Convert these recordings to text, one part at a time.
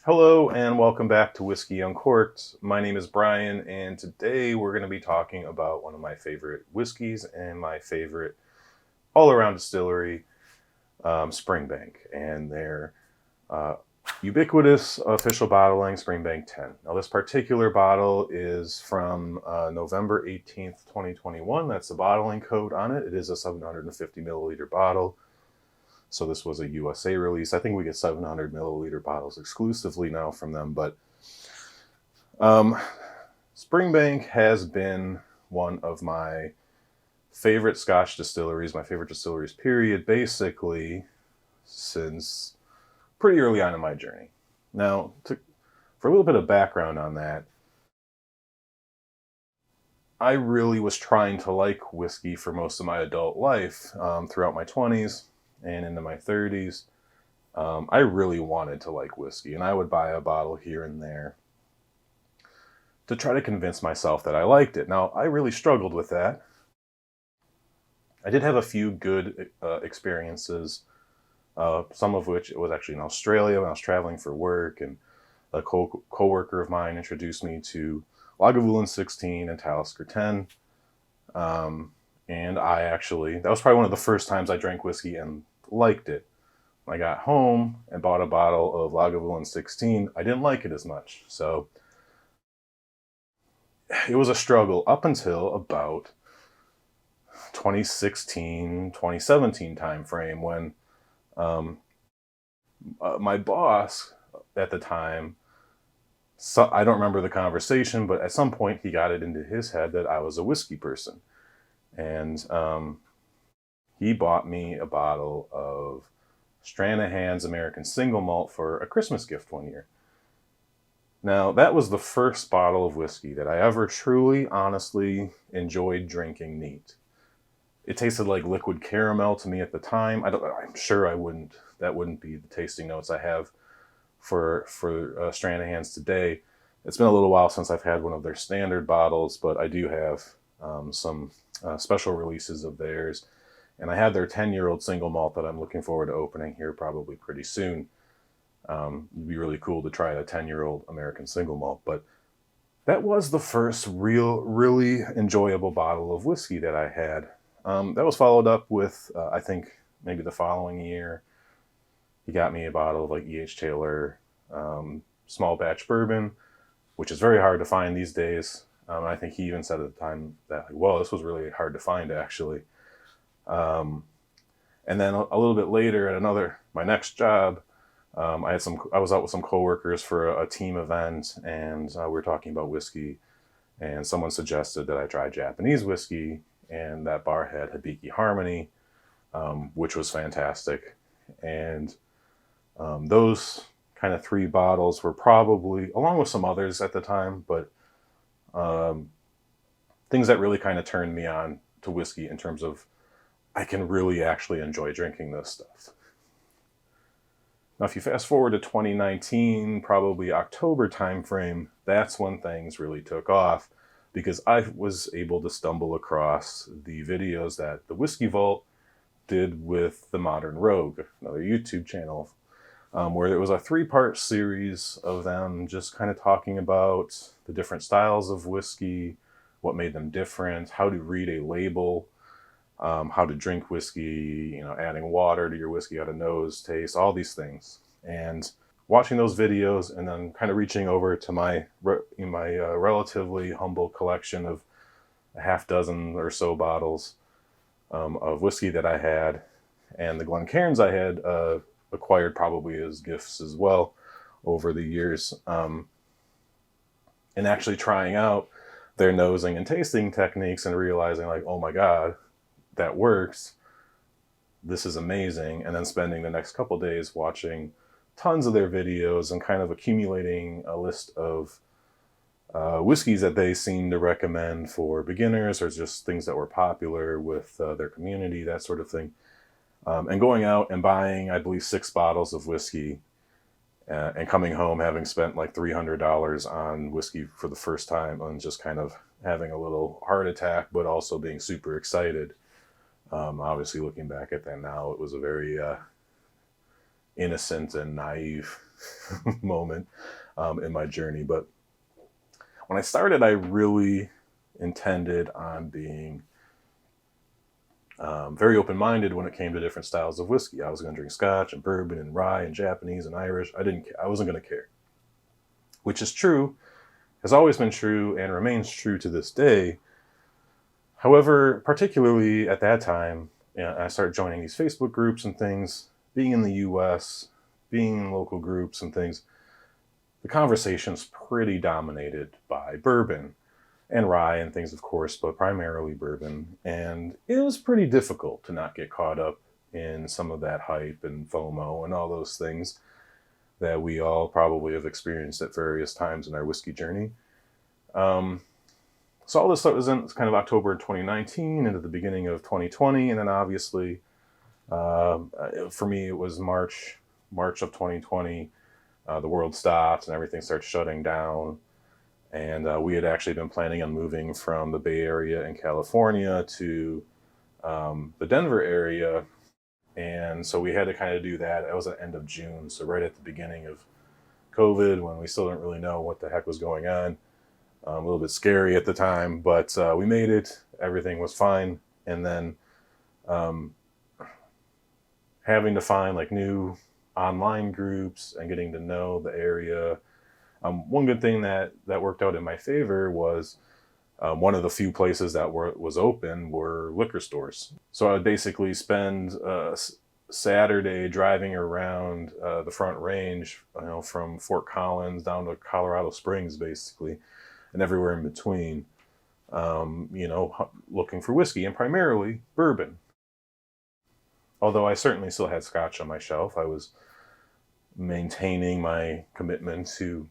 Hello and welcome back to Whiskey Uncorked. My name is Brian, and today we're going to be talking about one of my favorite whiskeys and my favorite all-around distillery, Springbank, and their uh, ubiquitous official bottling, Springbank 10. Now, this particular bottle is from November 18th, 2021. That's the bottling code on it. It is a 750 milliliter bottle. So this was a USA release. I think we get 700 milliliter bottles exclusively now from them. But um, Springbank has been one of my favorite Scotch distilleries, my favorite distilleries, period, basically since pretty early on in my journey. Now, for a little bit of background on that, I really was trying to like whiskey for most of my adult life, throughout my 20s and into my 30s. I really wanted to like whiskey, and I would buy a bottle here and there to try to convince myself that I liked it. Now, I really struggled with that. I did have a few good experiences, some of which it was actually in Australia when I was traveling for work, and a co-worker of mine introduced me to Lagavulin 16 and Talisker 10. And that was probably one of the first times I drank whiskey and liked it. When I got home and bought a bottle of Lagavulin 16, I didn't like it as much. So it was a struggle up until about 2016, 2017 timeframe when um, my boss at the time, I don't remember the conversation, but at some point he got it into his head that I was a whiskey person. And he bought me a bottle of Stranahan's American Single Malt for a Christmas gift one year. Now, that was the first bottle of whiskey that I ever truly, honestly enjoyed drinking neat. It tasted like liquid caramel to me at the time. I'm sure that wouldn't be the tasting notes I have for Stranahan's today. It's been a little while since I've had one of their standard bottles, but I do have some special releases of theirs. And I have their 10-year-old single malt that I'm looking forward to opening here probably pretty soon. It'd be really cool to try a 10-year-old American single malt. But that was the first really enjoyable bottle of whiskey that I had. That was followed up with, I think, maybe the following year, he got me a bottle of like E.H. Taylor small batch bourbon, which is very hard to find these days. I think he even said at the time that, like, well, this was really hard to find, actually. And then a little bit later at my next job, I was out with some coworkers for a team event, and we were talking about whiskey, and someone suggested that I try Japanese whiskey, and that bar had Hibiki Harmony, which was fantastic. And those kind of three bottles were probably, along with some others at the time, but things that really kind of turned me on to whiskey in terms of I can really actually enjoy drinking this stuff. Now, if you fast forward to 2019, probably October timeframe, that's when things really took off because I was able to stumble across the videos that the Whiskey Vault did with the Modern Rogue, another YouTube channel, where it was a 3-part series of them just kind of talking about the different styles of whiskey, what made them different, how to read a label, how to drink whiskey, adding water to your whiskey, how to nose, taste, all these things. And watching those videos and then kind of reaching over to my relatively humble collection of a half dozen or so bottles of whiskey that I had, and the Glencairns I had acquired probably as gifts as well over the years, and actually trying out their nosing and tasting techniques and realizing, like, oh my God, that works. This is amazing. And then spending the next couple days watching tons of their videos and kind of accumulating a list of whiskeys that they seem to recommend for beginners or just things that were popular with their community, that sort of thing. And going out and buying, I believe, 6 bottles of whiskey and coming home having spent like $300 on whiskey for the first time and just kind of having a little heart attack, but also being super excited. Obviously, looking back at that now, it was a very innocent and naive moment in my journey. But when I started, I really intended on being very open-minded when it came to different styles of whiskey. I was going to drink Scotch and bourbon and rye and Japanese and Irish. I wasn't going to care, which is true, has always been true, and remains true to this day. However, particularly at that time, I started joining these Facebook groups and things. Being in the U.S., being in local groups and things, the conversation's pretty dominated by bourbon and rye and things, of course, but primarily bourbon. And it was pretty difficult to not get caught up in some of that hype and FOMO and all those things that we all probably have experienced at various times in our whiskey journey. So all this stuff was in kind of October 2019 into the beginning of 2020. And then obviously, for me, it was March of 2020. The world stopped and everything started shutting down. And we had actually been planning on moving from the Bay Area in California to the Denver area. And so we had to kind of do that. It was at the end of June. So right at the beginning of COVID, when we still didn't really know what the heck was going on. A little bit scary at the time, but we made it. Everything was fine. And then having to find like new online groups and getting to know the area. One good thing that worked out in my favor was one of the few places that was open were liquor stores. So I would basically spend Saturday driving around the Front Range, from Fort Collins down to Colorado Springs, basically, and everywhere in between, looking for whiskey, and primarily bourbon. Although I certainly still had Scotch on my shelf, I was maintaining my commitment to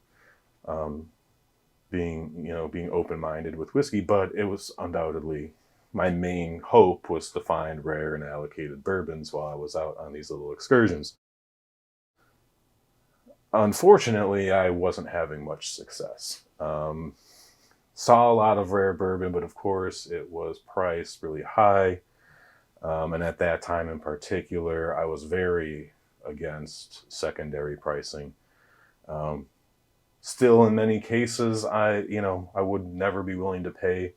being open-minded with whiskey, but it was undoubtedly my main hope was to find rare and allocated bourbons while I was out on these little excursions. Unfortunately, I wasn't having much success. Saw a lot of rare bourbon, but of course it was priced really high. And at that time in particular, I was very against secondary pricing. Still, in many cases, I would never be willing to pay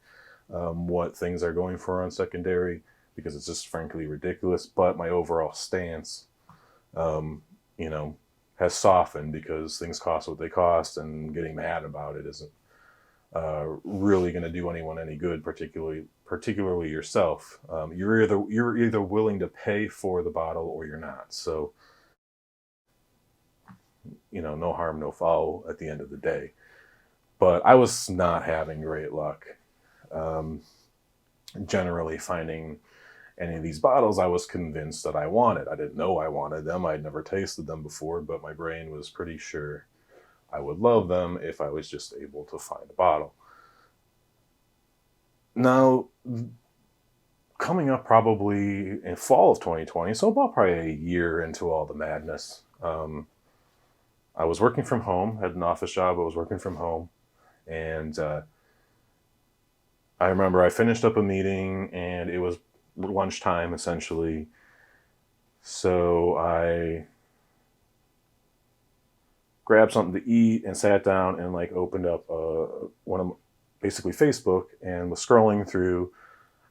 what things are going for on secondary because it's just frankly ridiculous. But my overall stance, has softened because things cost what they cost, and getting mad about it isn't really going to do anyone any good, particularly yourself. You're either willing to pay for the bottle or you're not. So, no harm, no foul at the end of the day. But I was not having great luck. Generally finding any of these bottles I was convinced that I wanted. I didn't know I wanted them. I'd never tasted them before, but my brain was pretty sure I would love them if I was just able to find a bottle. Now, coming up probably in fall of 2020, so about probably a year into all the madness, I was working from home, had an office job, I was working from home, and I remember I finished up a meeting, and it was lunchtime, essentially, so I grabbed something to eat and sat down and opened up one of basically Facebook and was scrolling through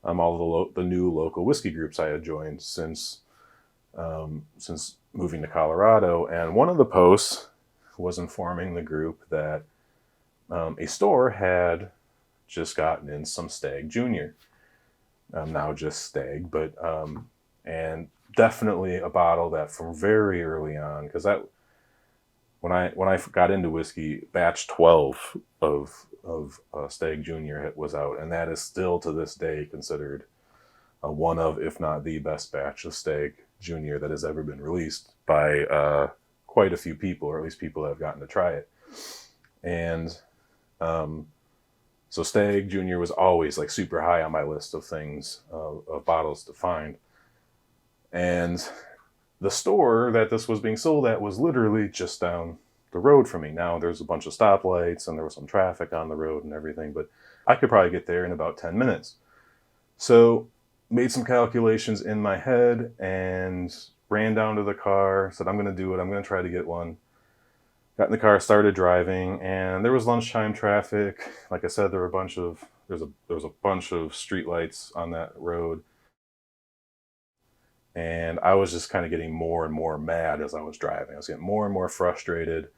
all the new local whiskey groups I had joined since moving to Colorado. And one of the posts was informing the group that a store had just gotten in some Stag Junior. Now just Stag, but and definitely a bottle that from very early on, because when I got into whiskey, batch 12 of Stag Junior was out, and that is still to this day considered one of, if not the best batch of Stag Junior that has ever been released by quite a few people, or at least people that have gotten to try it. And so Stag Junior was always super high on my list of things, of bottles to find. And the store that this was being sold at was literally just down the road from me. Now there's a bunch of stoplights and there was some traffic on the road and everything, but I could probably get there in about 10 minutes. So made some calculations in my head and ran down to the car, said, I'm going to do it. I'm going to try to get one. Got in the car, started driving, and there was lunchtime traffic. Like I said, there was a bunch of street lights on that road. And I was just kind of getting more and more mad as I was driving. I was getting more and more frustrated,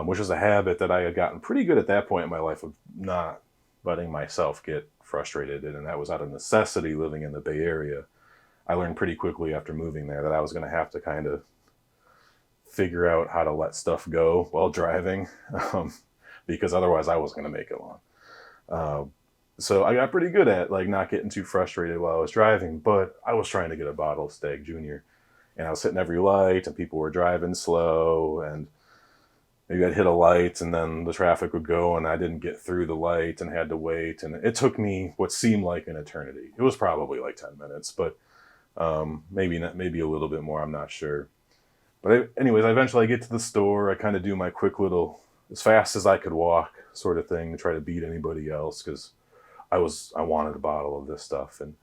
which is a habit that I had gotten pretty good at that point in my life of not letting myself get frustrated. And that was out of necessity living in the Bay Area. I learned pretty quickly after moving there that I was going to have to kind of figure out how to let stuff go while driving, because otherwise I wasn't going to make it long. So I got pretty good at like not getting too frustrated while I was driving, but I was trying to get a bottle of Stag Junior, and I was hitting every light, and people were driving slow, and maybe I'd hit a light, and then the traffic would go, and I didn't get through the light, and had to wait, and it took me what seemed like an eternity. It was probably like 10 minutes, but maybe not, maybe a little bit more. I'm not sure. But anyways, eventually I get to the store. I kind of do my quick little, as fast as I could walk sort of thing to try to beat anybody else, because I wanted a bottle of this stuff. And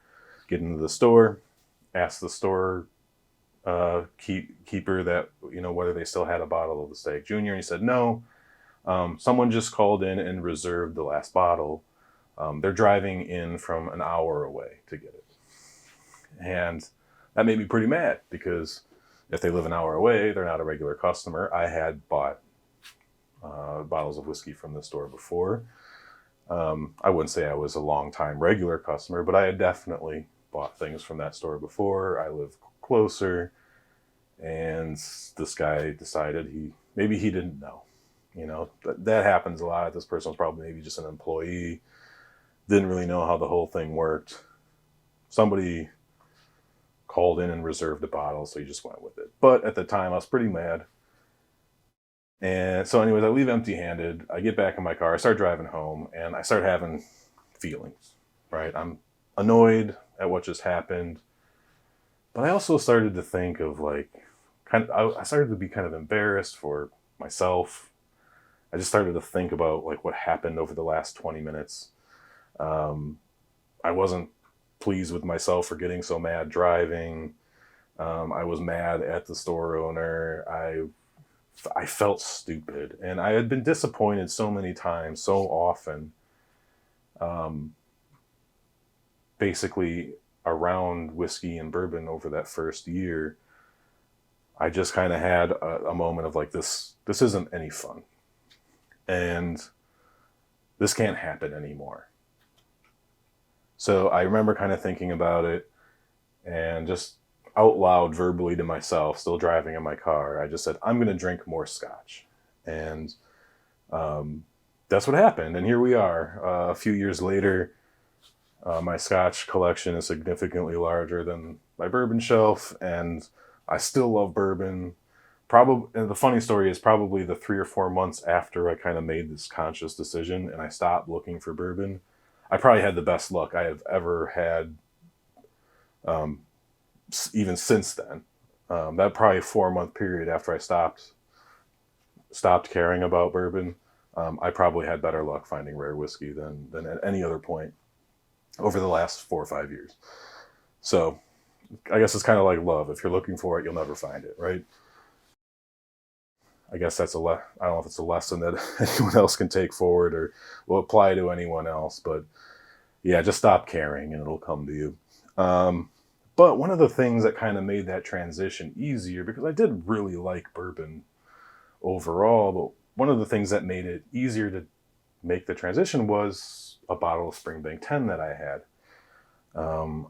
get into the store, ask the store keeper that, whether they still had a bottle of the Stag Junior. And he said, no, someone just called in and reserved the last bottle. They're driving in from an hour away to get it. And that made me pretty mad, because if they live an hour away, they're not a regular customer. I had bought bottles of whiskey from the store before. I wouldn't say I was a long-time regular customer, but I had definitely bought things from that store before. I live closer, and this guy decided maybe he didn't know. That happens a lot. This person was probably maybe just an employee, didn't really know how the whole thing worked. Somebody called in and reserved a bottle, so he just went with it. But at the time, I was pretty mad. And so anyways, I leave empty-handed. I get back in my car. I start driving home, and I start having feelings, right? I'm annoyed at what just happened. But I also started to think of I started to be kind of embarrassed for myself. I just started to think about what happened over the last 20 minutes. I wasn't pleased with myself for getting so mad driving. I was mad at the store owner. I felt stupid, and I had been disappointed so many times, so often, basically around whiskey and bourbon over that first year. I just kind of had a moment of this isn't any fun, and this can't happen anymore. So I remember kind of thinking about it, and just out loud, verbally to myself, still driving in my car, I just said, I'm going to drink more scotch. And that's what happened. And here we are. A few years later, my scotch collection is significantly larger than my bourbon shelf, and I still love bourbon. And the funny story is, probably the 3 or 4 months after I kind of made this conscious decision and I stopped looking for bourbon, I probably had the best luck I have ever had, even since then. That probably 4-month period after I stopped caring about bourbon, I probably had better luck finding rare whiskey than at any other point over the last 4 or 5 years. So I guess it's kind of like love. If you're looking for it, you'll never find it, right? I guess that's I don't know if it's a lesson that anyone else can take forward or will apply to anyone else, but yeah, just stop caring and it'll come to you. But one of the things that kind of made that transition easier, because I did really like bourbon overall, but one of the things that made it easier to make the transition was a bottle of Springbank 10 that I had.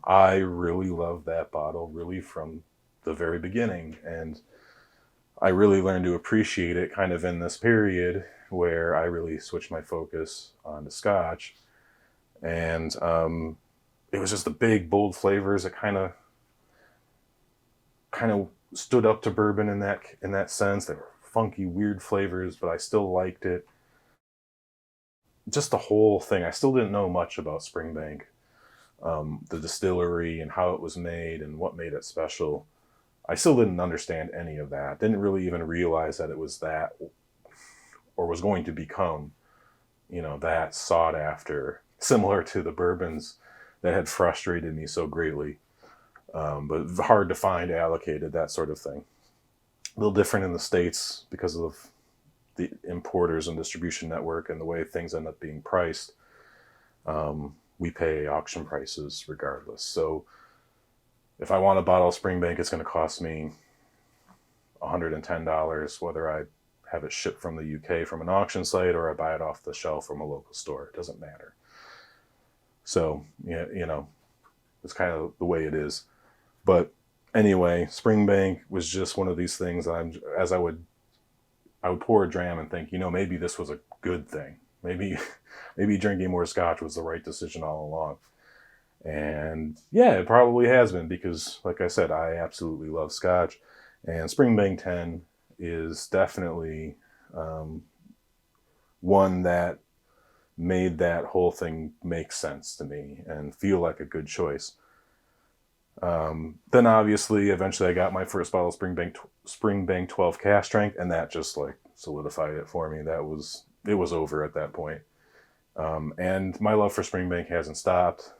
I really loved that bottle, really from the very beginning, and I really learned to appreciate it kind of in this period where I really switched my focus onto scotch. And it was just the big, bold flavors that kind of stood up to bourbon in that sense. They were funky, weird flavors, but I still liked it. Just the whole thing. I still didn't know much about Springbank, the distillery and how it was made and what made it special. I still didn't understand any of that. Didn't really even realize that it was that, or was going to become, that sought after, similar to the bourbons that had frustrated me so greatly. but hard to find allocated, that sort of thing. A little different in the States because of the importers and distribution network and the way things end up being priced. We pay auction prices regardless. So if I want a bottle of Springbank, it's going to cost me $110, whether I have it shipped from the UK from an auction site or I buy it off the shelf from a local store. It doesn't matter. So, yeah, it's kind of the way it is. But anyway, Springbank was just one of these things as I would pour a dram and think, maybe this was a good thing. Maybe drinking more scotch was the right decision all along. And yeah, it probably has been, because like I said, I absolutely love scotch. And Springbank 10 is definitely one that made that whole thing make sense to me and feel like a good choice. Then obviously, eventually I got my first bottle of Springbank 12 cask strength, and that just like solidified it for me. It was over at that point. And my love for Springbank hasn't stopped.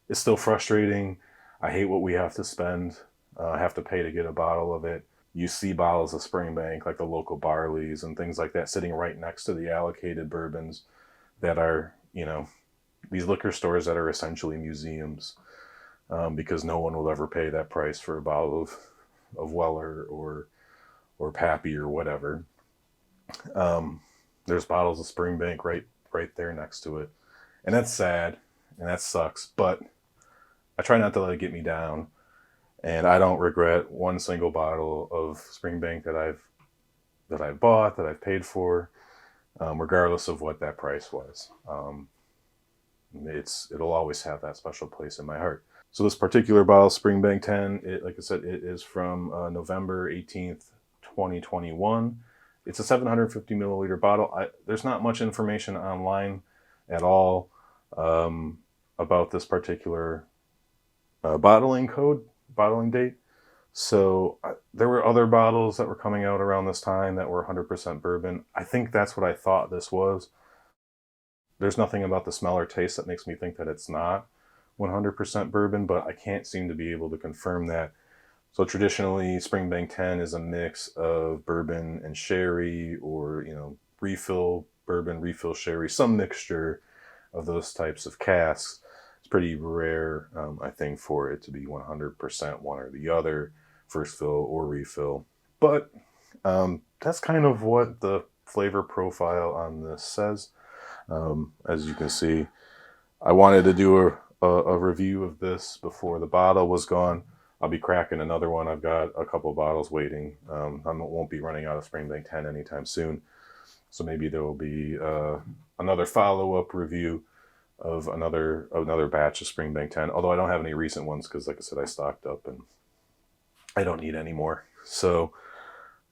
It's still frustrating. I hate what we have to spend, have to pay to get a bottle of it. You see bottles of Springbank, like the local barleys and things like that, sitting right next to the allocated bourbons that are, these liquor stores that are essentially museums, because no one will ever pay that price for a bottle of Weller or Pappy or whatever. There's bottles of Springbank right there next to it. And that's sad, and that sucks, but I try not to let it get me down. And I don't regret one single bottle of Springbank that I've bought, that I've paid for, regardless of what that price was. It'll always have that special place in my heart. So this particular bottle, Springbank 10, like I said, it is from November 18th, 2021. It's a 750 milliliter bottle. There's not much information online at all about this particular bottling date. So there were other bottles that were coming out around this time that were 100% bourbon. I think that's what I thought this was. There's nothing about the smell or taste that makes me think that it's not 100% bourbon, but I can't seem to be able to confirm that. So traditionally, Springbank 10 is a mix of bourbon and sherry, or, refill bourbon, refill sherry, some mixture of those types of casks. It's pretty rare, I think, for it to be 100% one or the other, first fill or refill. But that's kind of what the flavor profile on this says. As you can see, I wanted to do a review of this before the bottle was gone. I'll be cracking another one. I've got a couple bottles waiting. I won't be running out of Springbank 10 anytime soon. So maybe there will be another follow-up review of another batch of Springbank 10. Although I don't have any recent ones because, like I said, I stocked up and I don't need any more. So,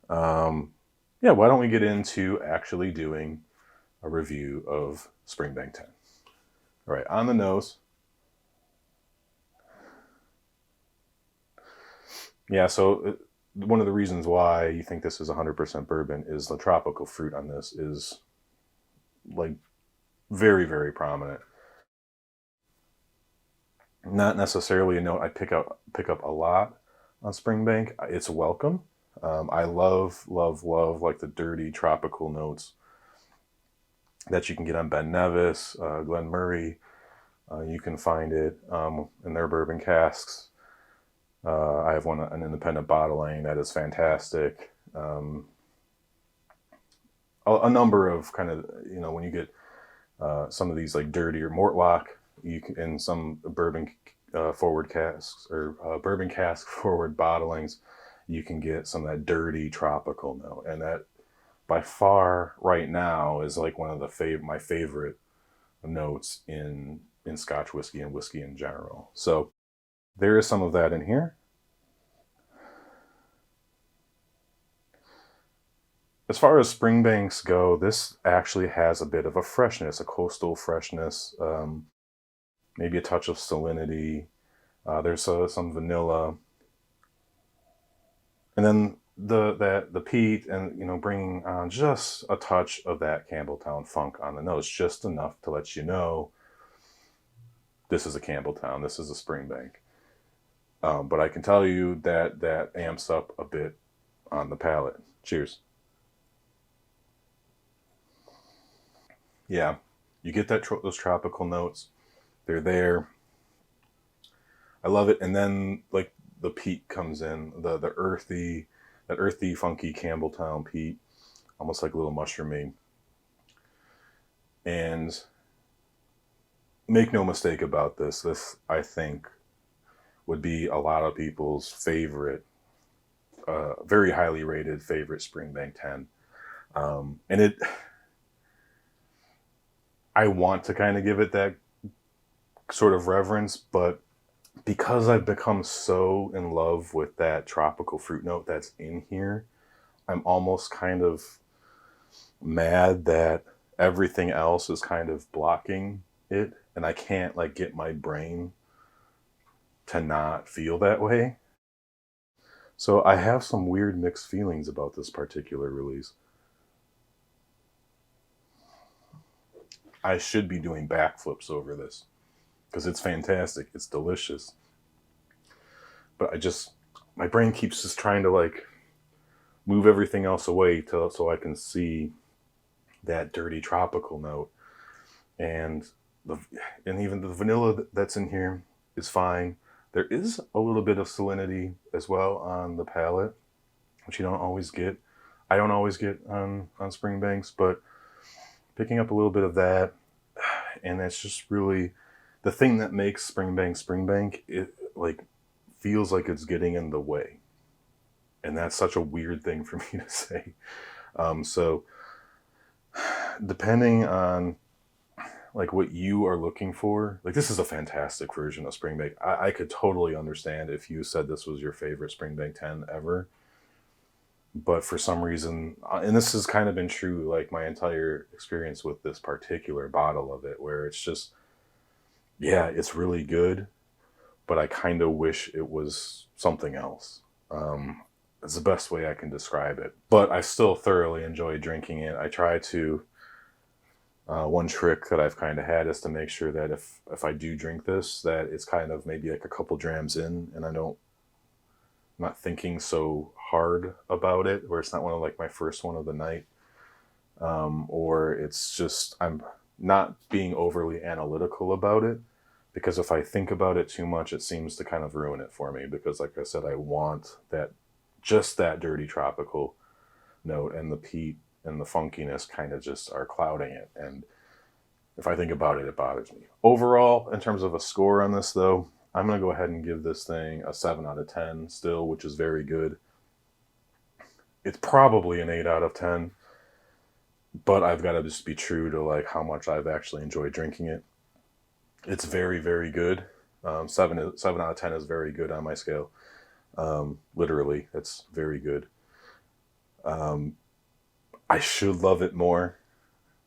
yeah, why don't we get into actually doing a review of Springbank 10. All right, on the nose. Yeah, so one of the reasons why you think this is 100% bourbon is the tropical fruit on this is like very, very prominent. Not necessarily a note I pick up a lot on Springbank. It's welcome. I love like the dirty tropical notes that you can get on Ben Nevis, Glen Murray. You can find it in their bourbon casks. I have an independent bottling that is fantastic. A number of kind of, when you get some of these like dirtier Mortlock, in some bourbon forward casks or bourbon cask forward bottlings, you can get some of that dirty tropical note, and that by far right now is like one of my favorite notes in Scotch whiskey and whiskey in general. So there is some of that in here. As far as Springbanks go, this actually has a bit of a freshness, a coastal freshness, maybe a touch of salinity. There's some vanilla, and then the peat, and bringing on just a touch of that Campbelltown funk on the nose, just enough to let you know this is a Campbelltown, this is a Springbank. But I can tell you that that amps up a bit on the palate. Cheers. Yeah, you get those tropical notes. They're there. I love it. And then like the peat comes in, the earthy, that earthy, funky Campbelltown peat, almost like a little mushroomy. And make no mistake about this. This, I think, would be a lot of people's favorite, very highly rated favorite Springbank 10. And it, I want to kind of give it that sort of reverence, but because I've become so in love with that tropical fruit note that's in here, I'm almost kind of mad that everything else is kind of blocking it, and I can't like get my brain to not feel that way. So I have some weird mixed feelings about this particular release. I should be doing backflips over this because it's fantastic. It's delicious. But my brain keeps just trying to like move everything else away so I can see that dirty tropical note. And even the vanilla that's in here is fine. There is a little bit of salinity as well on the palate, which you don't always get. I don't always get on Springbanks, but picking up a little bit of that, and that's just really the thing that makes Springbank. It like feels like it's getting in the way, and that's such a weird thing for me to say. So depending on like what you are looking for, like this is a fantastic version of Springbank. I could totally understand if you said this was your favorite Springbank 10 ever. But for some reason, and this has kind of been true like my entire experience with this particular bottle of it, where it's just, yeah, it's really good, but I kind of wish it was something else. It's the best way I can describe it. But I still thoroughly enjoy drinking it. I try to, one trick that I've kind of had is to make sure that if I do drink this, that it's kind of maybe like a couple drams in, and I'm not thinking so hard about it, where it's not one of like my first one of the night, or it's just I'm not being overly analytical about it, because if I think about it too much, it seems to kind of ruin it for me, because like I said, I want just that dirty tropical note, and the peat and the funkiness kind of just are clouding it, and if I think about it, it bothers me. Overall, in terms of a score on this though, I'm going to go ahead and give this thing a 7 out of 10 still, which is very good. It's probably an 8 out of 10, but I've got to just be true to like how much I've actually enjoyed drinking it. It's very, very good. 7 out of 10 is very good on my scale. Literally, it's very good. I should love it more,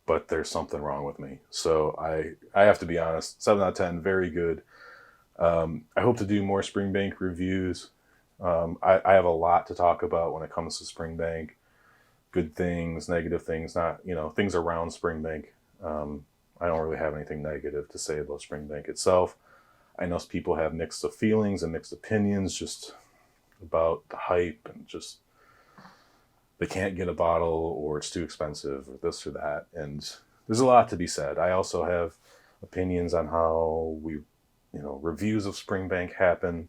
but there's something wrong with me. So I have to be honest, 7 out of 10, very good. I hope to do more Springbank reviews. I have a lot to talk about when it comes to Springbank. Good things, negative things, not, things around Springbank. I don't really have anything negative to say about Springbank itself. I know people have mixed feelings and mixed opinions just about the hype, and just they can't get a bottle, or it's too expensive, or this or that. And there's a lot to be said. I also have opinions on how reviews of Springbank happen.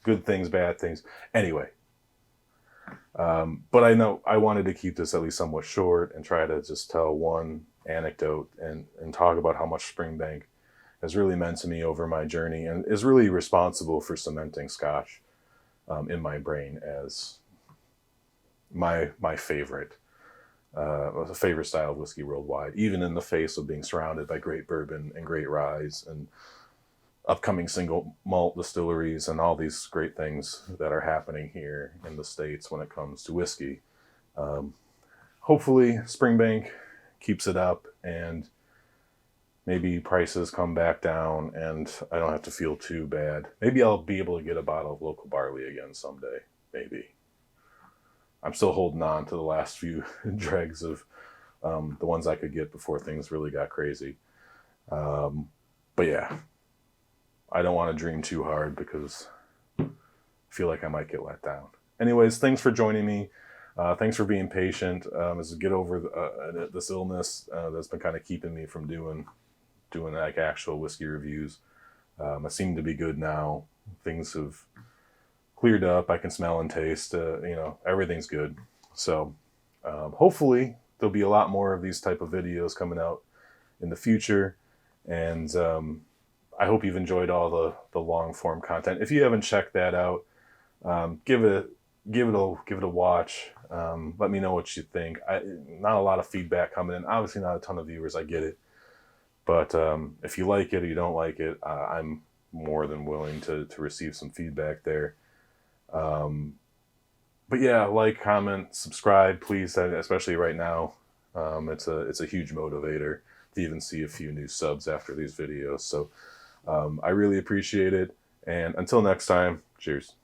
Good things, bad things. Anyway, but I know I wanted to keep this at least somewhat short and try to just tell one anecdote and talk about how much Springbank has really meant to me over my journey, and is really responsible for cementing Scotch in my brain as my favorite style of whiskey worldwide, even in the face of being surrounded by great bourbon and great ryes and upcoming single malt distilleries and all these great things that are happening here in the States when it comes to whiskey. Hopefully Springbank keeps it up, and maybe prices come back down and I don't have to feel too bad. Maybe I'll be able to get a bottle of local barley again someday. Maybe. I'm still holding on to the last few dregs of the ones I could get before things really got crazy. But yeah, I don't want to dream too hard because I feel like I might get let down. Anyways, thanks for joining me. Thanks for being patient as I get over this illness that's been kind of keeping me from doing like actual whiskey reviews. I seem to be good now. Things have cleared up. I can smell and taste. Everything's good. So hopefully there'll be a lot more of these type of videos coming out in the future. And I hope you've enjoyed all the long form content. If you haven't checked that out, give it a watch. Let me know what you think. Not a lot of feedback coming in. Obviously, not a ton of viewers. I get it. But if you like it or you don't like it, I'm more than willing to receive some feedback there. But yeah, like, comment, subscribe, please. Especially right now, it's a huge motivator to even see a few new subs after these videos. So I really appreciate it. And until next time, cheers.